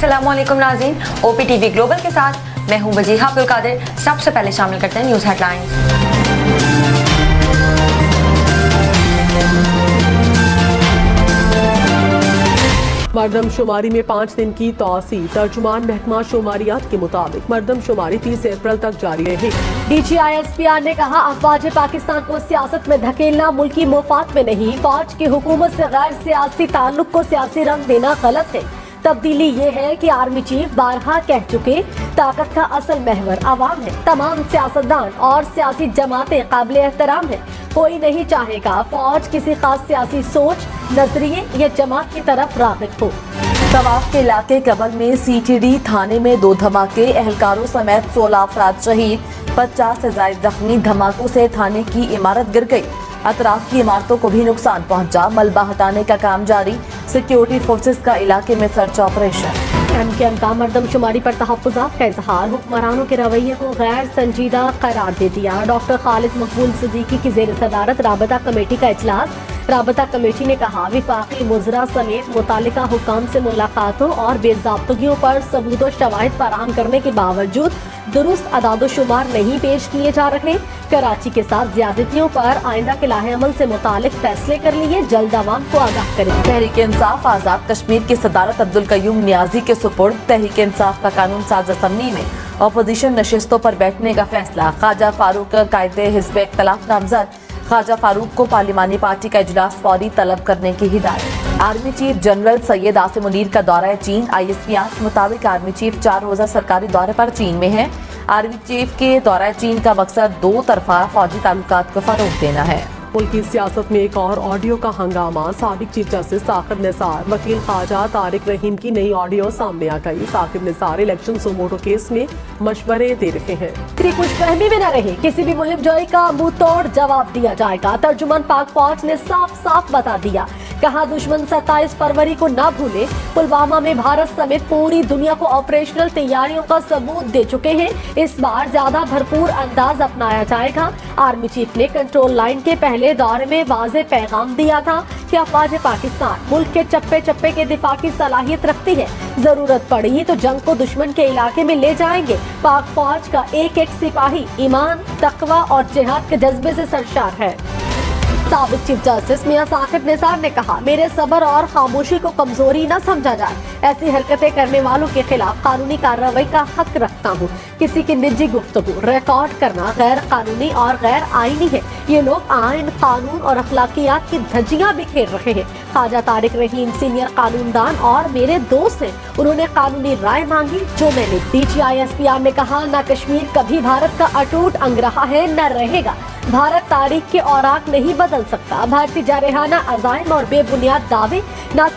अस्सलामुअलैकुम नाज़रीन, OPTV global के साथ मैं हूं वजीहा अब्दुल कादिर। सबसे पहले शामिल करते हैं न्यूज़ हेडलाइंस। मरदमशुमारी में 5 दिन की तौसी। तर्जुमान महकमा शुमारियात के मुताबिक मरदमशुमारी 30 अप्रैल तक जारी रही। DGI-SPR ने कहा, अफवाज पाकिस्तान को सियासत में धकेलना मुल्की मुफाद में नहीं, फौज की हुकूमत से गैर सियासी ताल्लुक को सियासी रंग देना गलत है। तब्दीली ये है कि आर्मी चीफ बारहा कह चुके, ताकत का असल महवर अवाम है। तमाम सियासतदान और सियासी जमातें काबिल एहतराम है। कोई नहीं चाहेगा फौज किसी खास सियासी सोच, नजरिए या जमात की तरफ राग़िब हो। तवाफ के इलाके कबल में CTD थाने में 2 धमाके, एहलकारों समेत 16 अफराद शहीद, 50 से ज़ायद जख्मी। धमाकों से थाने की इमारत गिर गई, अतराफ की इमारतों को भी नुकसान पहुंचा। मलबा हटाने का काम जारी, सिक्योरिटी फोर्सेस का इलाके में सर्च ऑपरेशन। MKM का मरदमशुमारी पर तहफ़्फ़ुज़ात का इज़हार, हुक्मरानों के रवैये को गैर संजीदा करार दे दिया। डॉक्टर खालिद मकबूल सिद्दीकी की ज़ेर सदारत राबता कमेटी का इजलास। राबता कमेटी ने कहा, विफाकी मुज़रा समेत मुतालिका हुकाम से मुलाकातों और बेज़ाब्तगियों पर सबूत और शवाहिद फराहम करने के बावजूद दुरुस्त अदाद-ओ-शुमार नहीं पेश किए जा रहे। कराची के साथ ज्यादतियों पर आइंदा के लाहे-अमल से मुतालिक फैसले कर लिए, जल्द अवाम को आगाह करें। तहरीक इंसाफ आज़ाद कश्मीर की सदारत अब्दुल कयूम नियाजी के सुपुर्द। तहरीक इंसाफ का कानून साज असम्बली में अपोजिशन नशिस्तों पर बैठने का फैसला। ख्वाजा फारूक कायदे हिज़्ब इख्तिलाफ नामजद। ख्वाजा फारूक को पार्लिमानी पार्टी का इजलास फौरी तलब करने की हिदायत। Army chief general Syed Asim Munir का दौरा चीन। ISPR के मुताबिक आर्मी चीफ 4 रोज़ा सरकारी दौरे पर चीन में है। आर्मी चीफ के दौरा चीन का मकसद 2 तरफा फौजी ताल्लुकात को फरोग देना है। मुल्क की सियासत में एक और ऑडियो का हंगामा। साबिक चीफ जस्टिस साकिब निसार, वकील ख्वाजा तारिक रहीम की नई ऑडियो सामने आ गई। Saqib Nisar election suo motu case में मशवरे दे रहे हैं। किसी खुशफहमी में न रहे, किसी भी मुहिम जोई का मुंह तोड़ जवाब दिया जाएगा। तर्जुमान पाक फौज ने साफ साफ बता दिया, कहा दुश्मन 27 फरवरी को न भूले। पुलवामा में भारत समेत पूरी दुनिया को ऑपरेशनल तैयारियों का सबूत दे चुके हैं। इस बार ज्यादा भरपूर अंदाज अपनाया जाएगा। आर्मी चीफ ने कंट्रोल लाइन के पहले दौरे में वाज़ेह पैगाम दिया था कि अफवाज पाकिस्तान मुल्क के चप्पे चप्पे के दिफा की सलाहियत रखती है। जरूरत पड़ी तो जंग को दुश्मन के इलाके में ले जाएंगे। पाक फौज का एक एक सिपाही ईमान, तकवा और जिहाद के जज्बे से सरशार है। साबिक चीफ जस्टिस मियां साकिब निसार ने कहा, मेरे सब्र और खामोशी को कमजोरी न समझा जाए। ऐसी हरकतें करने वालों के खिलाफ कानूनी कार्रवाई का हक रखता हूँ। किसी की निजी गुफ्तगू रिकॉर्ड करना गैर कानूनी और गैर आईनी है। ये लोग आइन, कानून और अखलाकियात की धज्जियां बिखेर रहे हैं। ख्वाजा तारिक रहीम सीनियर कानूनदान और मेरे दोस्त हैं। उन्होंने कानूनी राय मांगी जो मैंने दी। DGI-SPR ने कहा, न कश्मीर कभी भारत का अटूट अंग रहा है न रहेगा। भारत तारीख के औराक नहीं बदल सकता। भारतीय जारहाना अज़ाइम और बेबुनियाद दावे न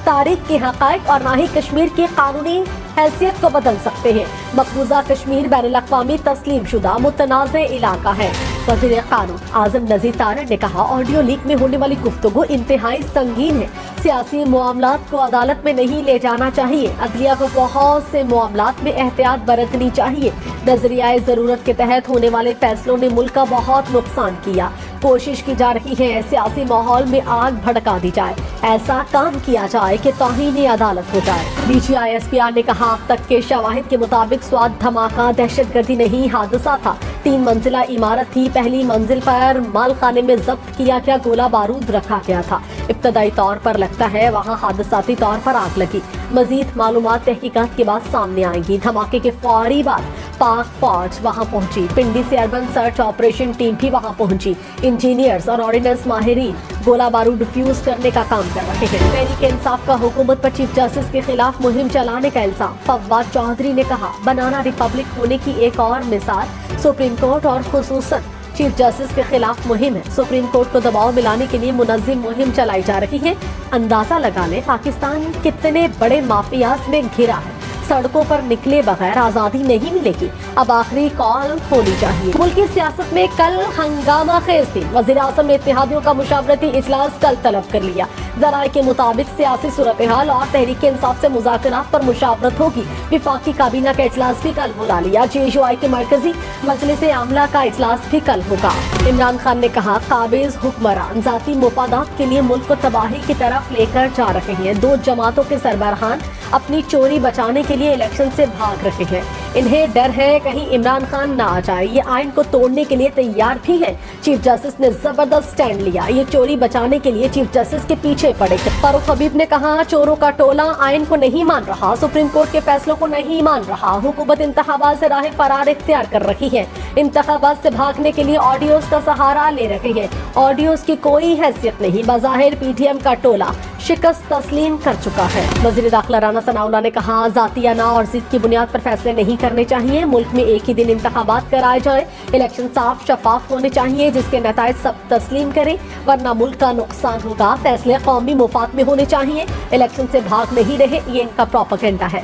तारीख के हक़ाइक़ और न ही कश्मीर की कानूनी हैसियत को बदल सकते हैं। मकबूजा कश्मीर बैनुल-अक़वामी तस्लीम शुदा मुतनाज़े इलाका है। वज़ीर कानून आज़म नज़ीर तारड़ ने कहा, ऑडियो लीक में होने वाली गुफ्तगू इंतहाई संगीन है। सियासी मामलात को अदालत में नहीं ले जाना चाहिए। अदलिया को बहुत से मामलात में एहतियात बरतनी चाहिए। नजरिया ज़रूरत के तहत होने वाले फैसलों ने मुल्क का बहुत नुकसान किया। कोशिश की जा रही है सियासी माहौल में आग भड़का दी जाए। ऐसा काम किया जाए कि तौहीन अदालत हो जाए। DGI-SPR ने कहा, अब तक के शवाहिद के मुताबिक स्वाद धमाका दहशतगर्दी नहीं हादसा था। 3 मंजिला इमारत थी। पहली मंजिल पर माल खाने में जब्त किया गया गोला बारूद रखा गया था। इब्तदाई तौर पर लगता है वहाँ हादसाती तौर पर आग लगी। मजीद मालूमात तहकीकात के बाद सामने आएंगी। धमाके के फौरी बाद पाक फौज वहां पहुंची। पिंडी से अर्बन सर्च ऑपरेशन टीम भी वहां पहुंची। इंजीनियर्स और ऑर्डिनेंस माहिरीन गोला बारूद डिफ्यूज करने का काम कर रहे हैं। तहरीक इंसाफ का हुकूमत पर चीफ जस्टिस के खिलाफ मुहिम चलाने का इल्जाम। फवाद चौधरी ने कहा, बनाना रिपब्लिक होने की एक और मिसाल सुप्रीम कोर्ट और खुसूसन चीफ जस्टिस के खिलाफ मुहिम है। सुप्रीम कोर्ट को दबाव मिलाने के लिए मुनज़्ज़म मुहिम चलाई जा रही है। अंदाजा लगा लें पाकिस्तान कितने बड़े माफियाज में घिरा है। सड़कों पर निकले बगैर आजादी नहीं मिलेगी। अब आखिरी कॉल होनी चाहिए। मुल्क की सियासत में कल हंगामा खेज थी। वज़ीर आज़म ने इत्तेहादियों का मुशावरती इजलास कल तलब कर लिया। जराए के मुताबिक सियासी सूरत हाल और तहरीक इंसाफ से मुज़ाकरात पर मुशावरत होगी। विफाकी काबीना का इजलास भी कल बुला लिया। JUI के मरकजी मजलिस आमला का इजलास भी कल होगा। इमरान खान ने कहा, काबिज हुक्मरान जाती मुफादात के लिए मुल्क को तबाही की तरफ लेकर जा रहे हैं। दो जमातों के सरबराहान अपनी चोरी बचाने के लिए इलेक्शन से भाग रहे हैं। इन्हें डर है कहीं इमरान खान ना आ जाए। ये आइन को तोड़ने के लिए तैयार भी है। चीफ जस्टिस ने जबरदस्त स्टैंड लिया। ये चोरी बचाने के लिए चीफ जस्टिस के पीछे पड़े। फारूक हबीब ने कहा, चोरों का टोला आइन को नहीं मान रहा, सुप्रीम कोर्ट के फैसलों को नहीं मान रहा। हुकूमत इंतखाबात से राह फरार इख्तियार कर रही है। इंतखाबात से भागने के लिए ऑडियोज का सहारा ले रहे हैं। ऑडियोज की कोई हैसियत नहीं। बज़ाहिर PTM का टोला शिकस्त तस्लीम कर चुका है। वज़ीर दाखिला राना सनाउल्लाह ने कहा, ज़ातियाना और जिद की बुनियाद पर फैसले नहीं करने चाहिए। मुल्क में एक ही दिन इंतखाबात कराए जाए। इलेक्शन साफ शफाफ होने चाहिए जिसके नताइज सब तस्लीम करें, वरना मुल्क का नुकसान होगा। फैसले कौमी मुफाद में होने चाहिए। इलेक्शन से भाग नहीं रहे, ये इनका प्रोपेगेंडा है।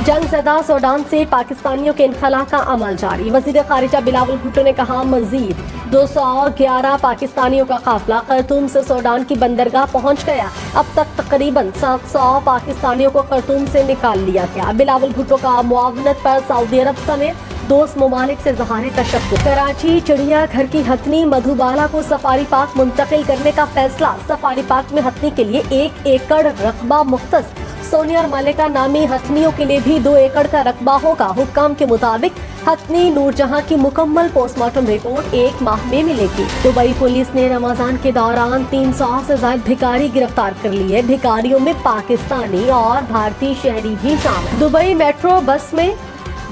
जंग ज़दा सूडान से पाकिस्तानियों के इनखला का अमल जारी। वज़ीर ख़ारिजा बिलावल भुट्टो ने कहा, मज़ीद 211 पाकिस्तानियों का काफिला खर्तूम से सूडान की बंदरगाह पहुंच गया। अब तक तकरीबन 700 पाकिस्तानियों को खर्तूम से निकाल लिया गया। बिलावल भुट्टो का मुआवनत पर सऊदी अरब समेत दोस्त ममालिक से ज़हारे तशक्कुर। कराची चिड़िया घर की हथनी मधुबाला को सफारी पार्क मुंतकिल करने का फैसला। सफारी पार्क में हथनी के लिए 1 एकड़ रकबा मुख्तस। सोनिया और मलिका नामी हथनियों के लिए भी 2 एकड़ का रकबा होगा। हुक्काम के मुताबिक हथनी नूरजहां की मुकम्मल पोस्टमार्टम रिपोर्ट 1 माह में मिलेगी। दुबई पुलिस ने रमजान के दौरान 300 से ज्यादा भिखारी गिरफ्तार कर लिए। भिखारियों में पाकिस्तानी और भारतीय शहरी भी शामिल। दुबई मेट्रो बस में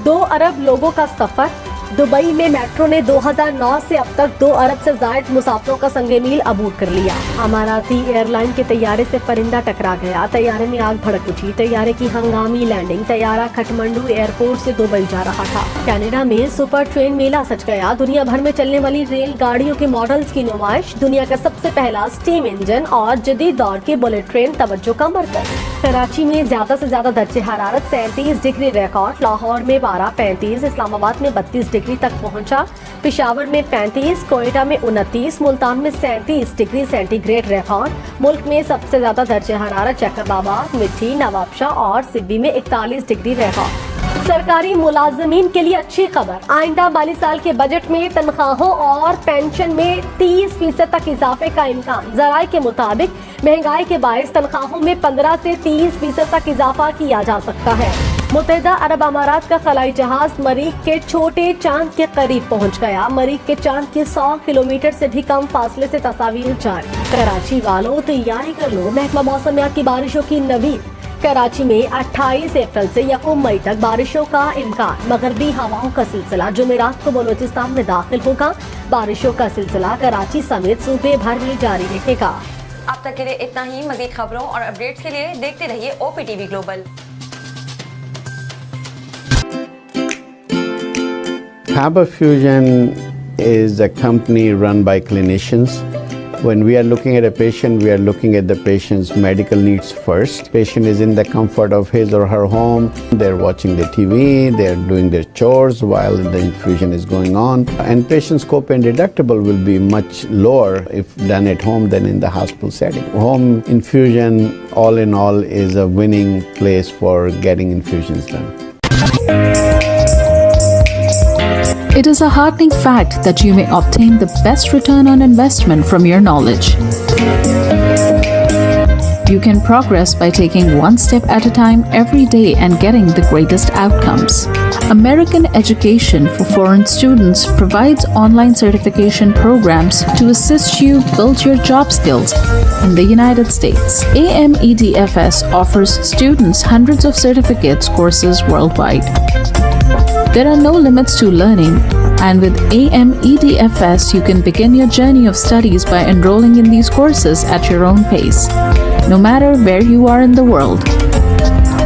2 अरब लोगों का सफर। दुबई में मेट्रो ने 2009 से अब तक 2 अरब से ज्यादा मुसाफिरों का संगे मील अबूर कर लिया। अमाराती एयरलाइन के तैयारे से परिंदा टकरा गया। तैयारे में आग भड़क उठी। तैयारे की हंगामी लैंडिंग। तैयारा खटमंडू एयरपोर्ट से दुबई जा रहा था। कनाडा में सुपर ट्रेन मेला सज गया। दुनिया भर में चलने वाली रेल गाड़ियों के मॉडल्स की नुमाइश। दुनिया का सबसे पहला स्टीम इंजन और जदीद दौर की बुलेट ट्रेन तवज्जो का मरकज। कराची में ज्यादा से ज्यादा दर्जे हरारत 37 डिग्री रिकॉर्ड। लाहौर में 12-35, इस्लामाबाद में 32 डिग्री तक पहुंचा। पेशावर में 35, कोयटा में 29, मुल्तान में 37 डिग्री सेंटीग्रेड रिकॉर्ड। मुल्क में सबसे ज्यादा दर्जे हरारत जैकबाबाद, मिठी, नवाबशाह और सिब्बी में 41 डिग्री रिकॉर्ड। सरकारी मुलाजमीन के लिए अच्छी खबर। आइंदा माली साल के बजट में तनख्वाहों और पेंशन में 30% तक इजाफे का इम्कान। जराए के मुताबिक महंगाई के बायस तनख्वाहों में 15 से 30% तक इजाफा किया जा सकता है। मुत्तहिदा अरब अमारात का खलाई जहाज मरीख के छोटे चांद के करीब पहुंच गया। मरीख के चांद के 100 किलोमीटर से भी कम फासले से तस्वीर जारी। कराची वालों तैयारी कर लो, महकमा मौसमियात की बारिशों की नवीद। कराची में 28 अप्रैल से 1 मई तक बारिशों का इम्कान। मगरबी हवाओं का सिलसिला जुमेरात को बलोचिस्तान में दाखिल होगा। बारिशों का सिलसिला कराची समेत सूबे भर में जारी रहेगा। अब तक के लिए इतना ही। मजीद खबरों और अपडेट्स के लिए देखते रहिए OPTV global. Faber Fusion is a company run by clinicians. When we are looking at a patient, we are looking at the patient's medical needs first. Patient is in the comfort of his or her home. They're watching the TV, they're doing their chores while the infusion is going on. And patient's copay and deductible will be much lower if done at home than in the hospital setting. Home infusion, all in all, is a winning place for getting infusions done. It is a heartening fact that you may obtain the best return on investment from your knowledge. You can progress by taking one step at a time every day and getting the greatest outcomes. American Education for Foreign Students provides online certification programs to assist you build your job skills in the United States. AMEDFS offers students hundreds of certificates courses worldwide. There are no limits to learning, and with AMEDFS, you can begin your journey of studies by enrolling in these courses at your own pace, no matter where you are in the world.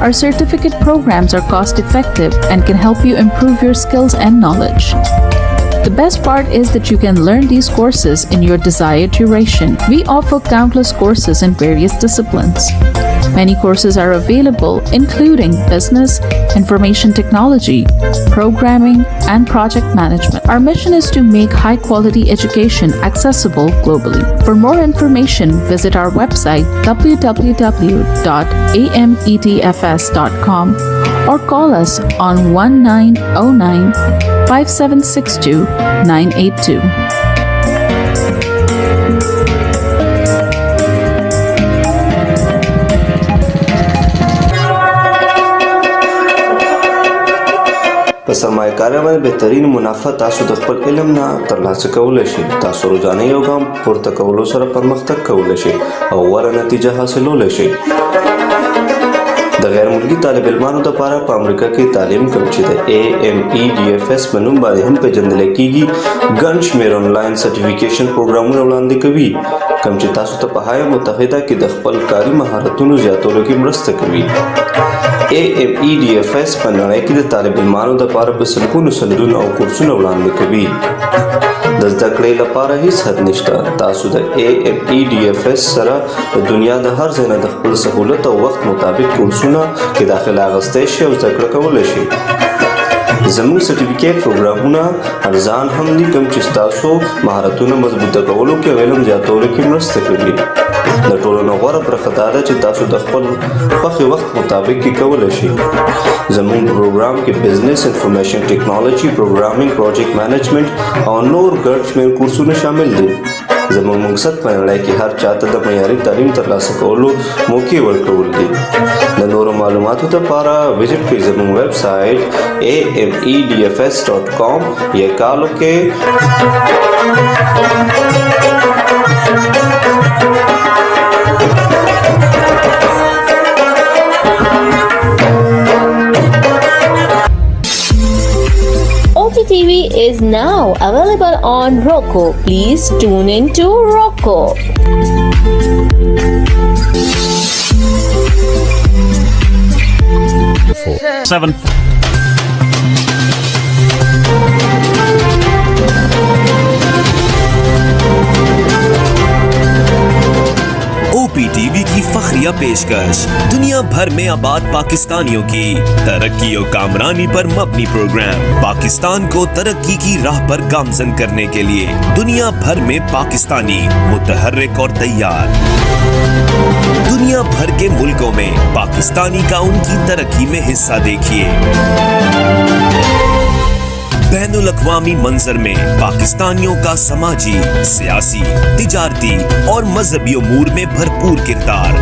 Our certificate programs are cost-effective and can help you improve your skills and knowledge. The best part is that you can learn these courses in your desired duration. We offer countless courses in various disciplines. Many courses are available, including business, information technology, programming, and project management. Our mission is to make high-quality education accessible globally. For more information, visit our website www.ametfs.com or call us on 1909 5762 982. په سرمایه‌کارۍ باندې بهترین منافع تاسو د خپل علم نه ترلاسه کولی شئ. تاسو روزانه you ګام پورته کولو سره پرمختګ کولی شئ او غوره نتیجه حاصلولی شئ. د غیر ملکی طالب علمانو لپاره په امریکا کې تعلیم کوم چې د AMEDFS په نوم باندې هم پیژندل کیږي ګڼ شمېر آنلاین سرټیفیکیشن پروګرامونه وړاندې کوي کوم چې تاسو ته په هایه متحده کې د خپل کاري مهارتونو زیاتولو کې مرسته کوي. AMEDFS په نړۍ کې د طالب علمانو لپاره په سلګونو سندونه او کورسونه وړاندې کوي. د زده کړې لپاره هیڅ حد نشته. تاسو د AMEDFS سره د دنیا د هر ځای نه د خپل سهولت او وخت مطابق کورسونه کې داخله اخیستی شئ او زده کړه کولی شئ. زموږ سرټیفیکیټ پروګرامونه ارزان هم دي کوم چې ستاسو مهارتونه مضبوطه کولو کې او علم زیاتولو کې مرسته کوي. د ټولو نه غوره برخه دا ده چې تاسو د خپل خوښې وخت مطابق کې کولی شئ. زموږ پروګرام کې بزنس، انفارمیشن ټیکنالوجي، پروګرامینګ، پروجیکټ مینجمنټ او نور ګڼ شمېر کورسونه شامل دي. زموږ مقصد په نړۍ کې هر چاته د معیاري تعلیم ترلاسه کولو موقع ورکول دي. د نورو معلوماتو لپاره وزټ کړئ زموږ ویب سایټ amedfs.com یا کال وکړئ OTTV is now available on Roku. Please tune in to Roku. 7. OPTV की फखरिया पेशकश दुनिया भर में आबाद पाकिस्तानियों की तरक्की और कामरानी पर मबनी प्रोग्राम पाकिस्तान को तरक्की की राह पर गामजन करने के लिए दुनिया भर में पाकिस्तानी मुतहर्रिक और तैयार। दुनिया भर के मुल्कों में पाकिस्तानी का उनकी तरक्की में हिस्सा देखिए। बैनुल अक़वामी मंजर में पाकिस्तानियों का समाजी, सियासी, तिजारती और मजहबी उमूर में भरपूर किरदार।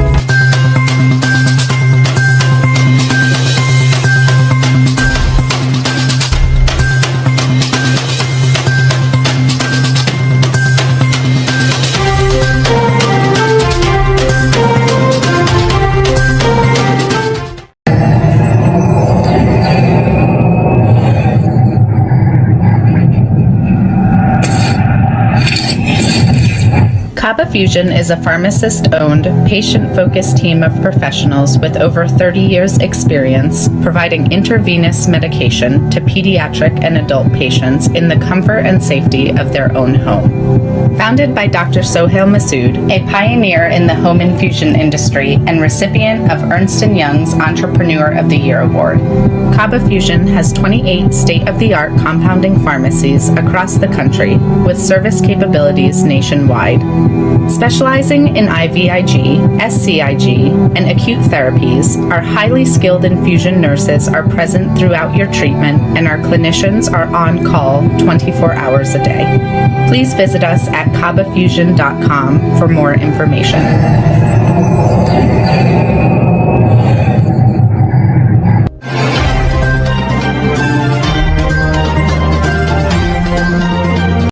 Kaba Fusion is a pharmacist-owned, patient-focused team of professionals with over 30 years' experience providing intravenous medication to pediatric and adult patients in the comfort and safety of their own home. Founded by Dr. Sohail Masood, a pioneer in the home infusion industry and recipient of Ernst & Young's Entrepreneur of the Year Award, Kaba Fusion has 28 state-of-the-art compounding pharmacies across the country with service capabilities nationwide. Specializing in IVIG, SCIG, and acute therapies, our highly skilled infusion nurses are present throughout your treatment and our clinicians are on call 24 hours a day. Please visit us at kabafusion.com for more information.